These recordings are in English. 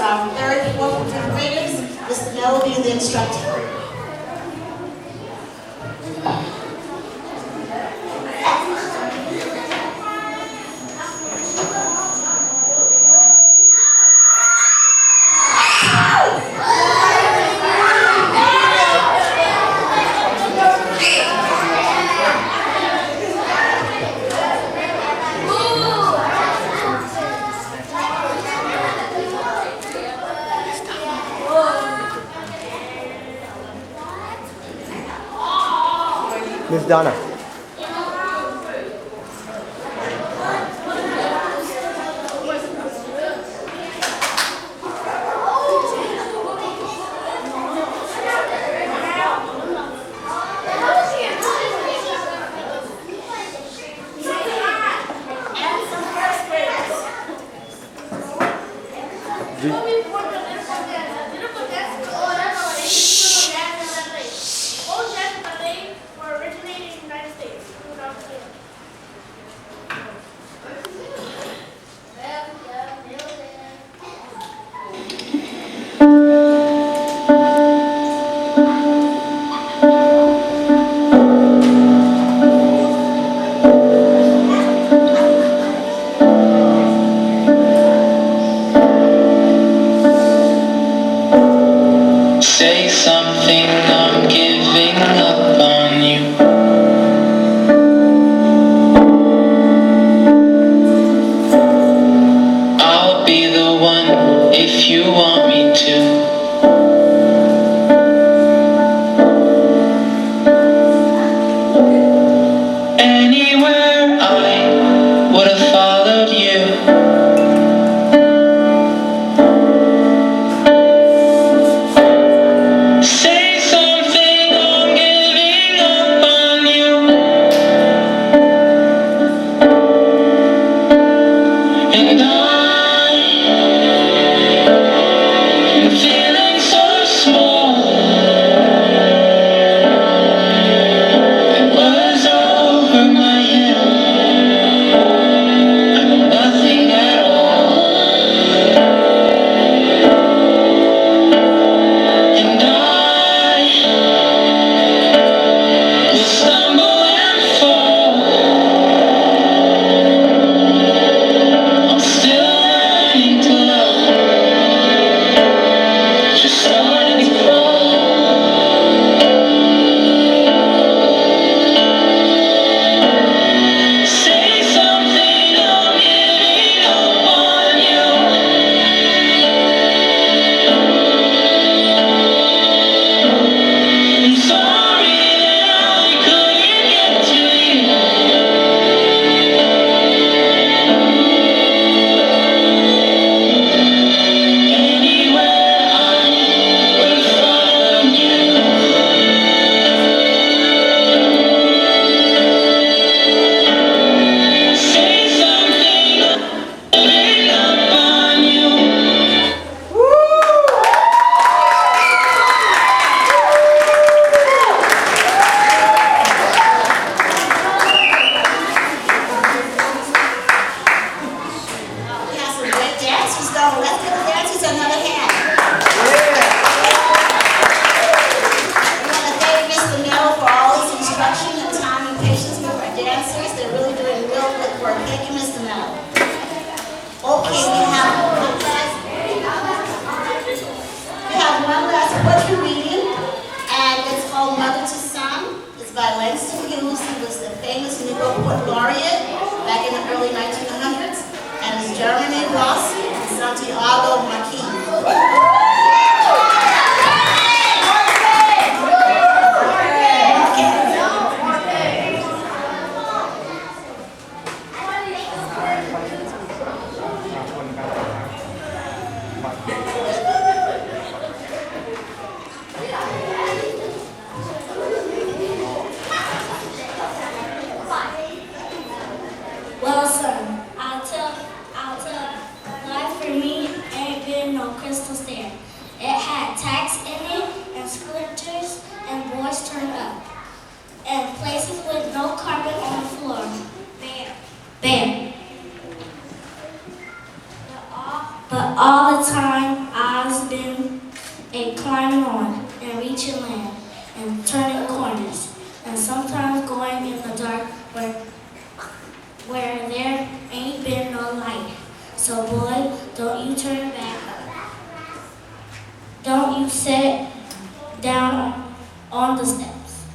our third, fourth, and fifth graders. Mr. Mel will be the instructor. Miss Donna. Say something, I'm giving up on you. I'll be the one if you want me to. Anywhere I would have followed you. Say something, I'm giving up on you. And I'm feeling so small. It was over my head. I'm nothing at all. And I will stumble and fall. I'm still learning to love. Just starting to crawl. Say something, I'm giving up on you. I'm sorry that I couldn't get to you. Anywhere I would follow you. Say something, I'm giving up on you. We have some great dancers going. Let's give the dancers another hand. We want to thank Mr. Mel for all his instruction and time and patience with our dancers. They're really doing real good work. Thank you, Mr. Mel. Okay, we have one last poetry reading, and it's called Mother to Son. It's by Langston Hughes. He was the famous Negro Poet Laureate back in the early 1900s, and his Germany Rossi and Santiago Maki. Well, son, I'll tell, life for me ain't been no crystal stair. It had tacks in it, and scriptures, and boys turned up, and places with no carpet on the floor. Bare. But all the time, don't you sit down on the steps?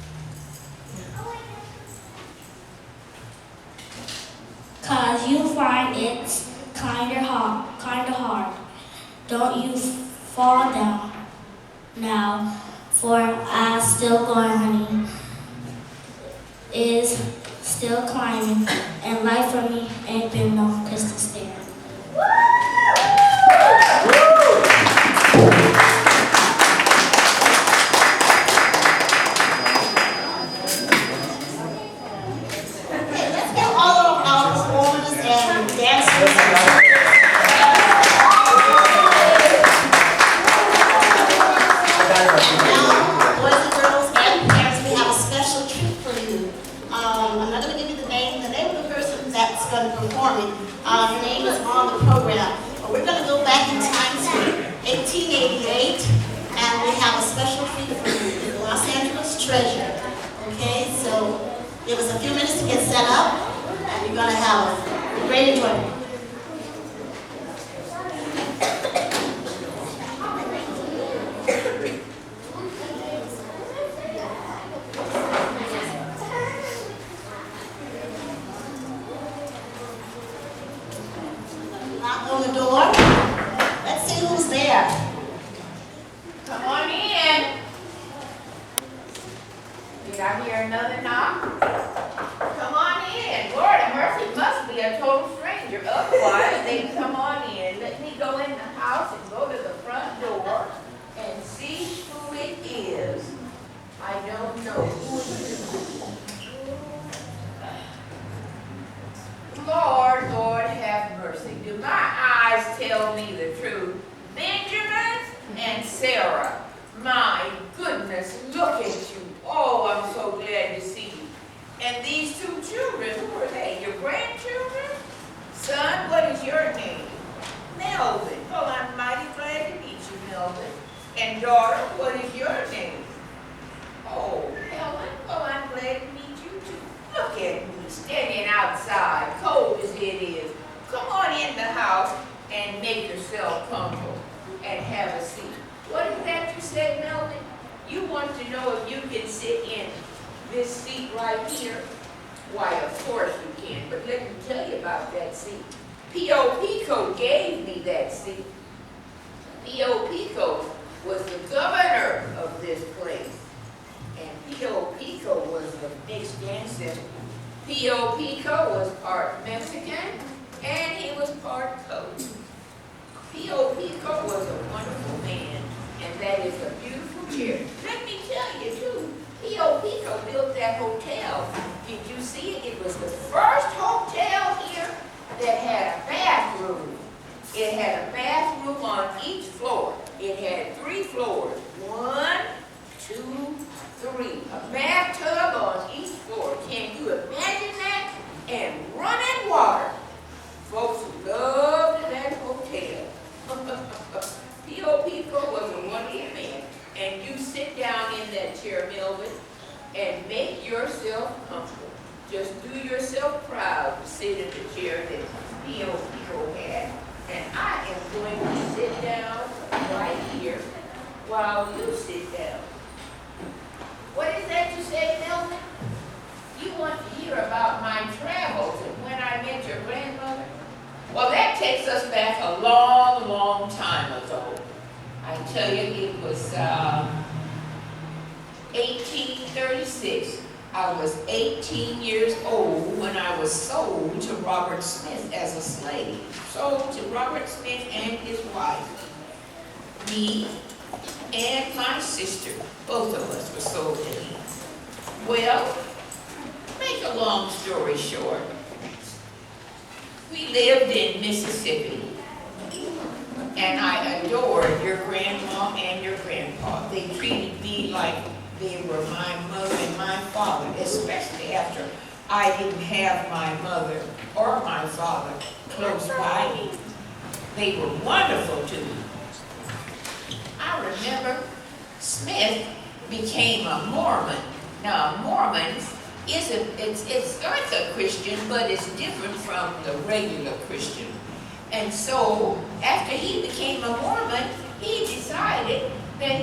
'Cause you find it's kinda hard. Don't you fall down now, for I still going, honey, is still climbing, and life for me ain't been no crystal stair. Okay, let's get all of our performers and dancers. Now, boys and girls and parents, we have a special treat for you. I'm not going to give you the name of the person that's going to perform it. Her name is on the program. But we're going to go back in time to 1888, and we have a special treat for you, the Los Angeles Treasure. Okay, so give us a few minutes to get set up, and you're going to have a great enjoyment. Knock on the door. Let's see who's there. Come on in. Did I hear another knock? Come on in. Lord have mercy, must be a total stranger. Otherwise, they'd come on in. Let me go in the house and go to the front door and see who it is. I don't know who it is. Lord have mercy. Do my eyes tell me the truth? Benjamin and Sarah. My goodness, look at you. Oh, I'm so glad to see you. And these two children, who are they? Your grandchildren? Son, what is your name? Melvin. Well, I'm mighty glad to meet you, Melvin. And daughter, what is your name? Oh, Helen. Well, I'm glad to meet you too. Look at me standing outside, cold as it is. Come on in the house and make yourself comfortable and have a seat. What is that you said, Melvin? You want to know if you can sit in this seat right here? Why, of course you can, but let me tell you about that seat. P.O. Pico gave me that seat. P.O. Pico was the governor of this place. And P.O. Pico was the mixed dancer. P.O. Pico was part Mexican, and he was part Coast. P.O. Pico was a wonderful man, and that is a beautiful chair. Let me tell you, too, P.O. Pico built that hotel. Did you see it? It was the first hotel here that had a bathroom. It had a bathroom on each floor. It had 3 floors. 1, 2, 3. A bathtub on each floor. Can you imagine that? And running water. Folks loved that hotel. P.O. Pico was a wonderful man. And you sit down in that chair, Melvin, and make yourself comfortable. Just do yourself proud to sit in the chair that P.O. Pico had. And I am going to sit down right here while you sit down. What is that you say, Melvin? You want to hear about my travels and when I met your grandmother? Well, that takes us back a long, long time ago. I tell you, it was 1836. I was 18 years old when I was sold to Robert Smith as a slave. Sold to Robert Smith and his wife. Me and my sister, both of us were sold to him. Well, make a long story short, we lived in Mississippi, and I adored your grandma and your grandpa. They treated me like they were my mother and my father, especially after I didn't have my mother or my father close by me. They were wonderful to me. I remember Smith became a Mormon. Now, a Mormon it's like a Christian, but it's different from the regular Christian. And so, after he became a Mormon, he decided that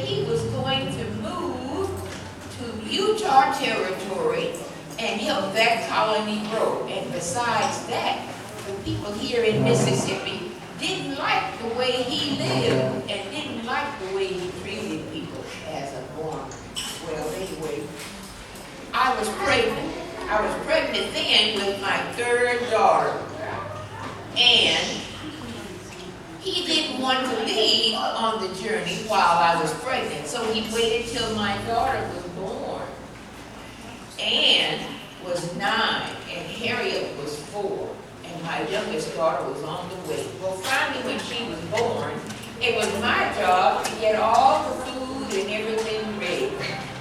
of that colony grow. And besides that, the people here in Mississippi didn't like the way he lived and didn't like the way he treated people as a foreigner. Well, anyway, I was pregnant. I was pregnant then with my third daughter. And he didn't want to leave on the journey while I was pregnant. So he waited till my daughter was born. Anne was 9 and Harriet was 4. And my youngest daughter was on the way. Well, finally when she was born, it was my job to get all the food and everything ready.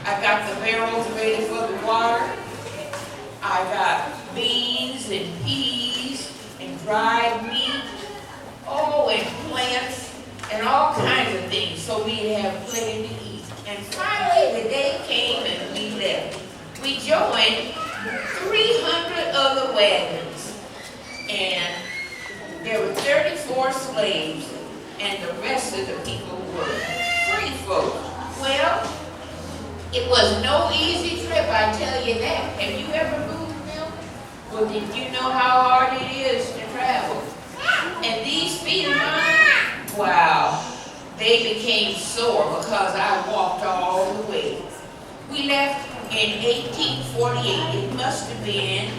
I got the barrels ready for the water. I got beans and peas and dried meat, and plants and all kinds of things so we'd have plenty to eat. And finally the day came and we left. We joined 300 other wagons, and there were 34 slaves, and the rest of the people were free folk. Well, it was no easy trip, I tell you that. Have you ever moved milk? Well, did you know how hard it is to travel? And these feet of mine, wow, they became sore because I walked all the way. We left in 1848. It must have been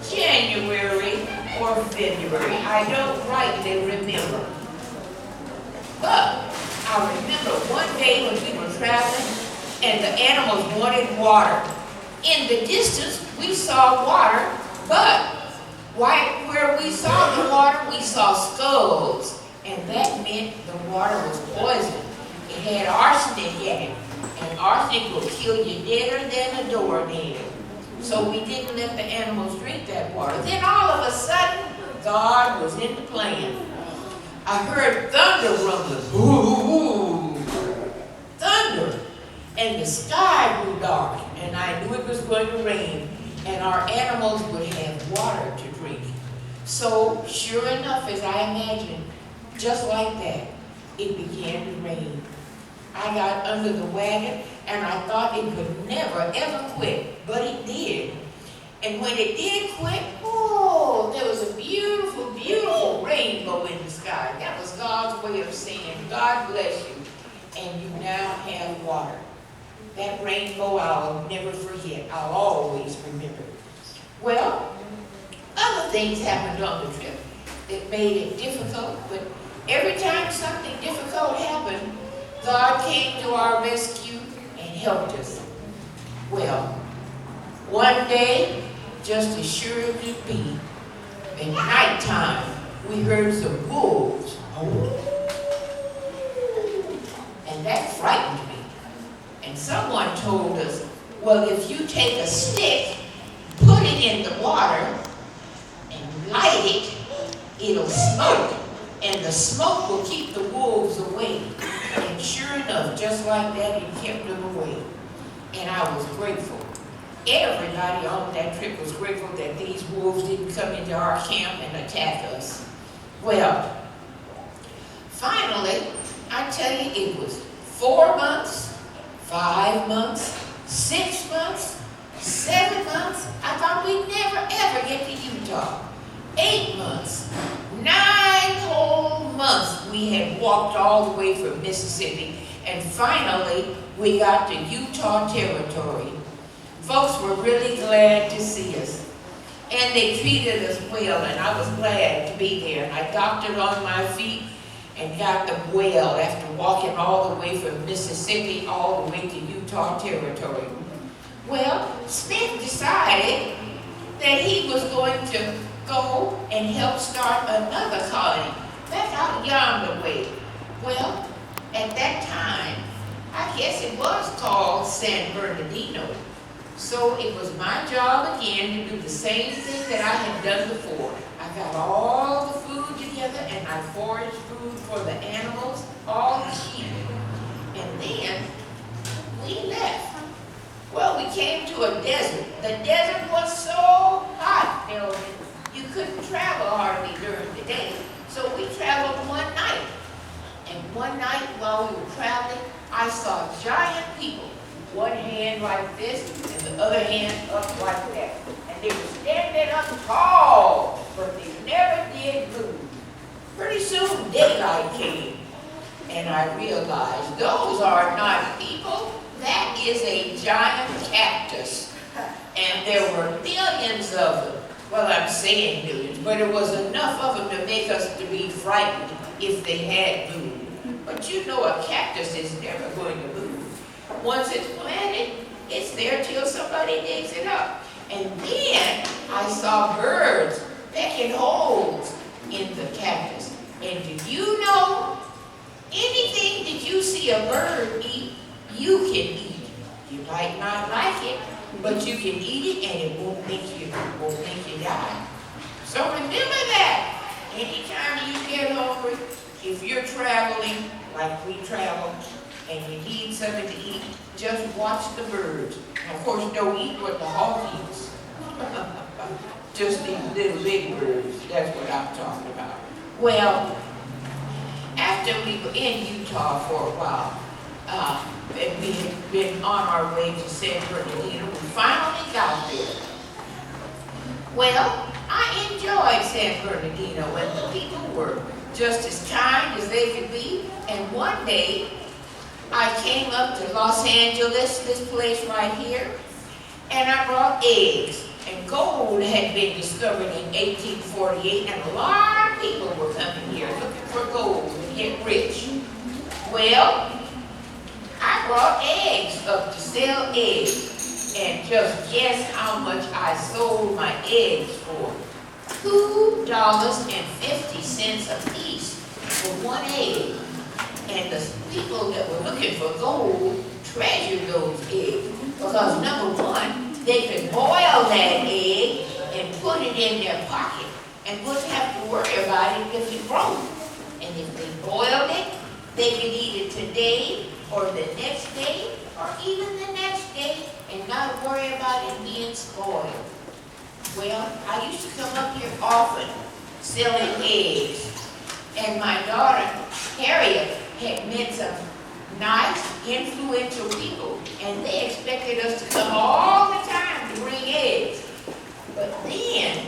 January or February. I don't rightly remember. But I remember one day when we were traveling and the animals wanted water. In the distance, we saw water, but where we saw the water, we saw skulls. And that meant the water was poisoned. It had arsenic in it. And arsenic will kill you deader than a doornail. So we didn't let the animals drink that water. Then all of a sudden, God was in the plan. I heard thunder rumbling. Ooh, thunder. And the sky grew dark. And I knew it was going to rain. And our animals would have water to drink. So, sure enough, as I imagined, just like that, it began to rain. I got under the wagon, and I thought it would never, ever quit, but it did. And when it did quit, there was a beautiful, beautiful rainbow in the sky. That was God's way of saying, God bless you, and you now have water. That rainbow I'll never forget. I'll always remember. Well, other things happened on the trip that made it difficult, but every time something difficult happened, God came to our rescue and helped us. Well, one day, just as sure as it be, at nighttime, we heard some wolves. And that frightened me. And someone told us, well, if you take a stick, put it in the water, and light it, it'll smoke. And the smoke will keep the wolves away. And sure enough, just like that, it kept them away. And I was grateful. Everybody on that trip was grateful that these wolves didn't come into our camp and attack us. Well, finally, I tell you, it was 4 months, 5 months, 6 months, 7 months. I thought we'd never, ever get to Utah. 8 months, 9 whole months we had walked all the way from Mississippi, and finally we got to Utah Territory. Folks were really glad to see us, and they treated us well, and I was glad to be there. And I doctored on my feet and got them well after walking all the way from Mississippi all the way to Utah Territory. Well, Smith decided that he was going to go and help start another colony back out yonder way. Well, at that time, I guess it was called San Bernardino. So it was my job again to do the same thing that I had done before. I got all the food together and I foraged food for the animals, all the sheep. And then we left. Well, we came to a desert. The desert was so hot, you couldn't travel hardly during the day. So we traveled one night. And one night while we were traveling, I saw giant people one hand like this and the other hand up like that. And they were standing up tall, but they never did move. Pretty soon daylight came, and I realized those are not people. That is a giant cactus. And there were millions of them. Well, I'm saying millions, but it was enough of them to make us to be frightened if they had moved. But you know a cactus is never going to move. Once it's planted, it's there till somebody digs it up. And then I saw birds pecking holes in the cactus. And do you know, anything that you see a bird eat, you can eat. You might not like it, but you can eat it and it won't make you die. So remember that. Anytime you get hungry, if you're traveling like we travel and you need something to eat, just watch the birds. And of course, don't eat what the hawk eats. Just these little bitty birds. That's what I'm talking about. Well, after we were in Utah for a while, and we had been on our way to San Bernardino, we finally got there. Well, I enjoyed San Bernardino, and the people were just as kind as they could be. And one day, I came up to Los Angeles, this place right here, and I brought eggs. And gold had been discovered in 1848, and a lot of people were coming here looking for gold to get rich. Well, I brought eggs up to sell eggs, and just guess how much I sold my eggs for. $2.50 a piece for one egg. And the people that were looking for gold treasured those eggs because, number one, they could boil that egg and put it in their pocket and wouldn't have to worry about it if it broke. And if they boiled it, they could eat it today or the next day or even the next day and not worry about it being spoiled. Well, I used to come up here often selling eggs. And my daughter, Harriet, had met some nice, influential people, and they expected us to come all the time to bring eggs. But then,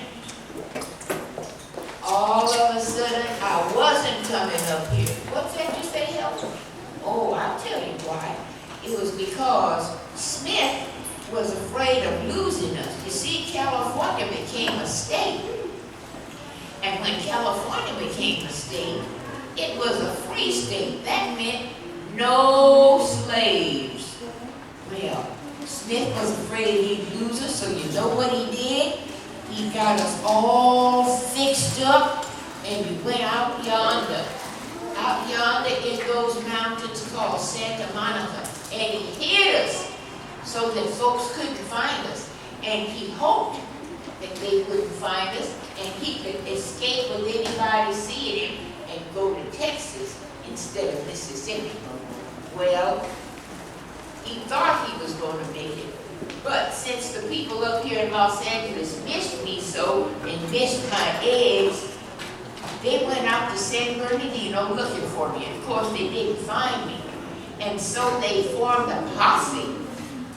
all of a sudden, I wasn't coming up here. What's that you say, Helen? Oh, I'll tell you why. It was because Smith was afraid of losing us. You see, California became a state. And when California became a state, it was a free state. That meant no slaves. Well, Smith was afraid he'd lose us, so you know what he did? He got us all fixed up, and we went out yonder in those mountains called Santa Monica, and he hid us so that folks couldn't find us. And he hoped that they wouldn't find us, and he could escape with anybody seeing him and go to Texas instead of Mississippi. Well, he thought he was going to make it. But since the people up here in Los Angeles missed me so and missed my eggs, they went out to San Bernardino looking for me. Of course, they didn't find me. And so they formed a posse.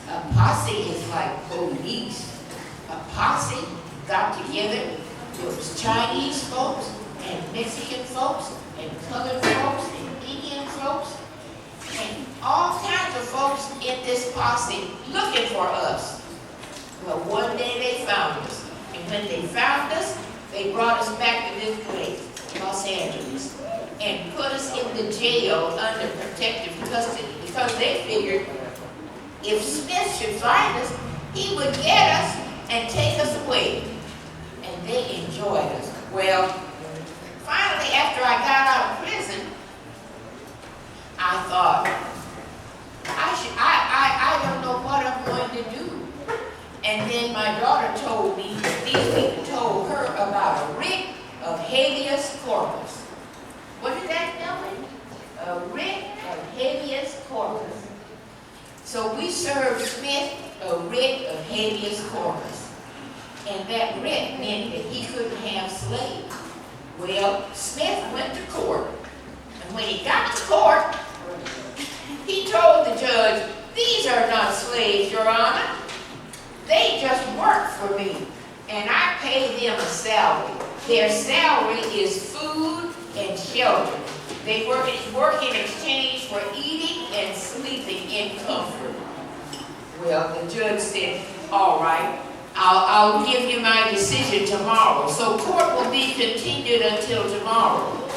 A posse is like police. A posse got together. There was Chinese folks and Mexican folks and colored folks and Indian folks and all kinds of folks in this posse looking for us. Well, one day they found us. And when they found us, they brought us back to this place, Los Angeles, and put us in the jail under protective custody because they figured if Smith should find us, he would get us and take us away. And they enjoyed us. Well, finally, after I got out of prison, I thought, I don't know what I'm going to do. And then my daughter told me that these people told her about a writ of habeas corpus. What did that mean? A writ of habeas corpus. So we served Smith a writ of habeas corpus. And that writ meant that he couldn't have slaves. Well, Smith went to court. And when he got to court, he told the judge, These are not slaves, Your Honor. They just work for me, and I pay them a salary. Their salary is food and shelter. They work in exchange for eating and sleeping in comfort. Well, the judge said, all right, I'll give you my decision tomorrow. So court will be continued until tomorrow.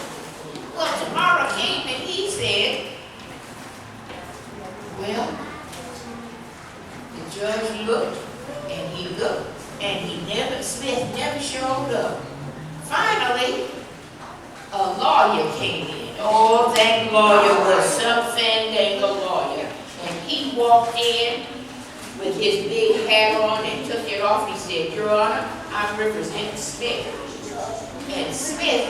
Well, tomorrow came and he said, well, the judge looked and Smith never showed up. Finally, a lawyer came in. Oh, that lawyer was some fandango lawyer. And he walked in with his big hat on and took it off. He said, Your Honor, I'm representing Smith. And Smith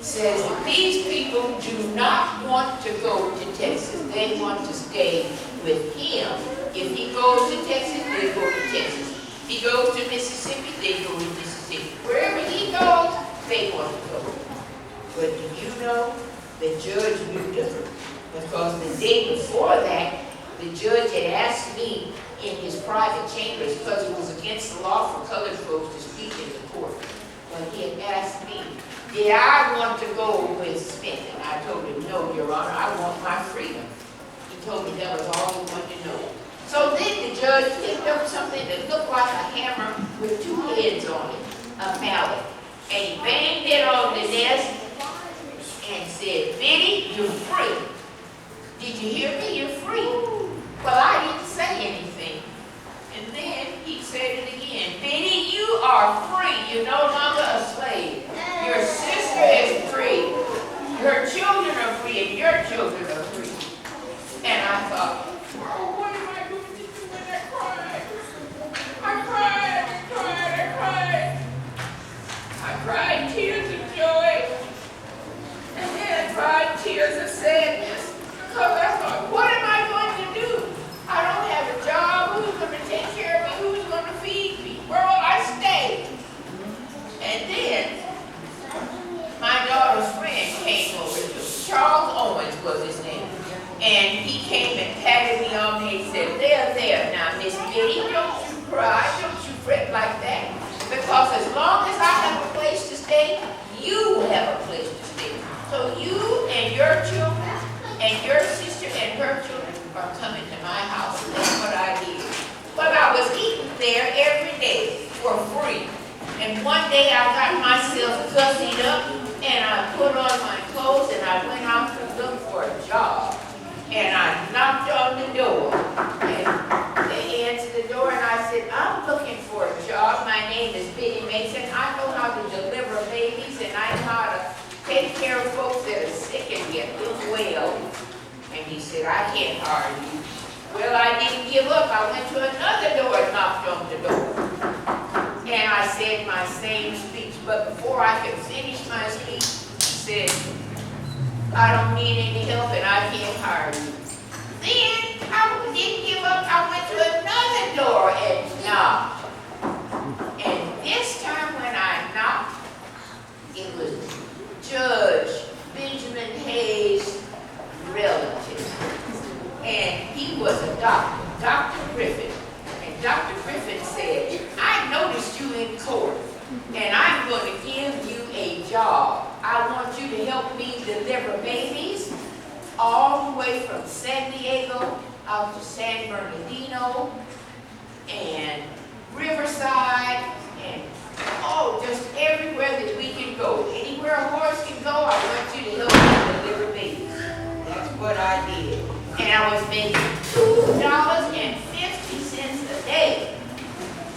says that these people do not want to go to Texas. They want to stay with him. If he goes to Texas, they go to Texas. If he goes to Mississippi, they go to Mississippi. Wherever he goes, they want to go. But do you know, the judge knew different. Because the day before that, the judge had asked me in his private chambers, because it was against the law for colored folks to speak in the court. But he had asked me, did I want to go with Smith? And I told him, no, Your Honor, I want my freedom. He told me that was all he wanted to know. So then the judge picked up something that looked like a hammer with two heads on it, a mallet. And he banged it on the desk and said, Biddy, you're free. Did you hear me? You're free. Well, I didn't say anything. And then he said it again. Biddy, you are free. You're no longer a slave. Your sister is free. Your children are free, and your children are free. And I thought, oh, what am I going to do when I cry? I cried tears of joy. And then I cried tears of sadness. Because I thought, what am I going to do? I don't have a job. Who's going to take care of me? Who's going to feed me? Where will I stay? And then my daughter's friend came over to me. Charles Owens was his name. And he came and patted me on me and said, there, now, Miss Biddy, don't you cry, don't you fret like that. Because as long as I have a place to stay, you have a place to stay. So you and your children and your sister and her children are coming to my house. That's what I did. But I was eating there every day for free. And one day I got myself gussied up and I put on my clothes and I went out to look for a job. And I knocked on the door. And they answered the door and I said, I'm looking for a job. My name is Biddy Mason. I know how to deliver babies and I know how to take care of folks that are sick and get well. And he said, I can't hire you. Well, I didn't give up. I went to another door and knocked on the door. And I said my same speech. But before I could finish my speech, he said, I don't need any help and I can't hire you. Then I didn't give up. I went to another door and knocked. And this time when I knocked, it was Judge Benjamin Hayes' relative. And he was a doctor, Dr. Griffin. And Dr. Griffin said, I noticed you in court, and I'm going to give you a job. I want you to help me deliver babies all the way from San Diego out to San Bernardino and Riverside and just everywhere that we can go. Anywhere a horse can go, I want you to help me deliver babies. That's what I did. And I was making $2.50 a day.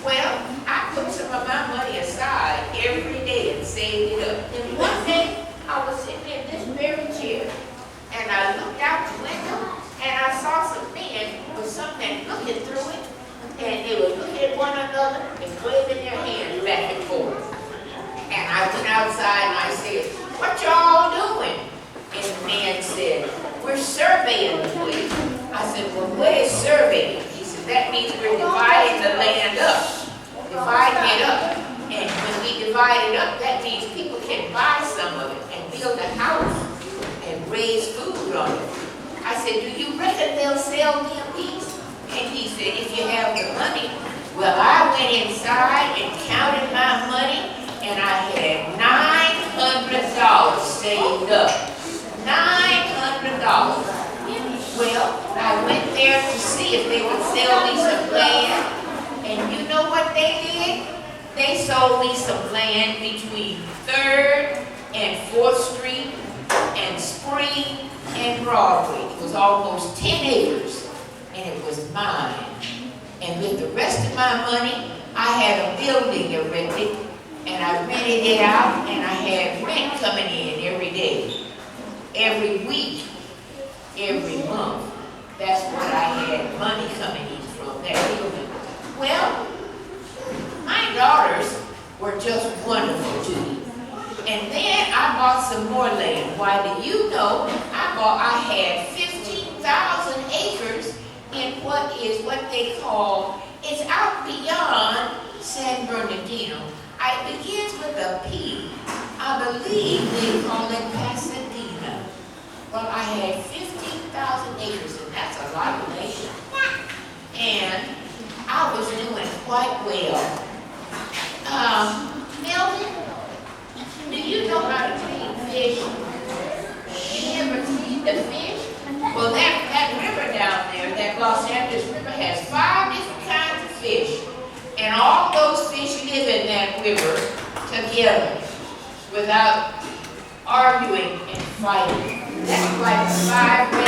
Well, I put some of my money aside every day and saved it up. And one day, I was sitting in this very chair, and I looked out the window, and I saw some men with something looking through it, and they were looking at one another and waving their hands back and forth. And I went outside and I said, what y'all doing? And the man said, we're surveying the place. I said, well, what is surveying? He said, that means we're dividing the land up. Dividing it up. And when we divide it up, that means people can buy some of it and build a house and raise food on it. I said, said, do you reckon they'll sell me a piece? And he said, if you have the money. Well, I went inside and counted my money, and I had $900 saved up. $900. Well, I went there to see if they would sell me some land, and you know what they did? They sold me some land between 3rd and 4th Street and Spring and Broadway. It was almost 10 acres, and it was mine. And with the rest of my money, I had a building erected, and I rented it out, and I had rent coming in every day, every week, every month. That's what I had money coming in from, that building. Well, my daughters were just wonderful to me. And then I bought some more land. Why do you know? I had 15,000 acres in what they call, it's out beyond San Bernardino. It begins with a P. I believe they call it Pasadena. Well, I had 15,000 acres, and that's a lot of land. And I was doing quite well. Melvin, do you know how to clean fish? You ever cleaned the fish? Well, that river down there, that Los Angeles River, has 5 different kinds of fish. And all those fish live in that river together without arguing and fighting. That's like 5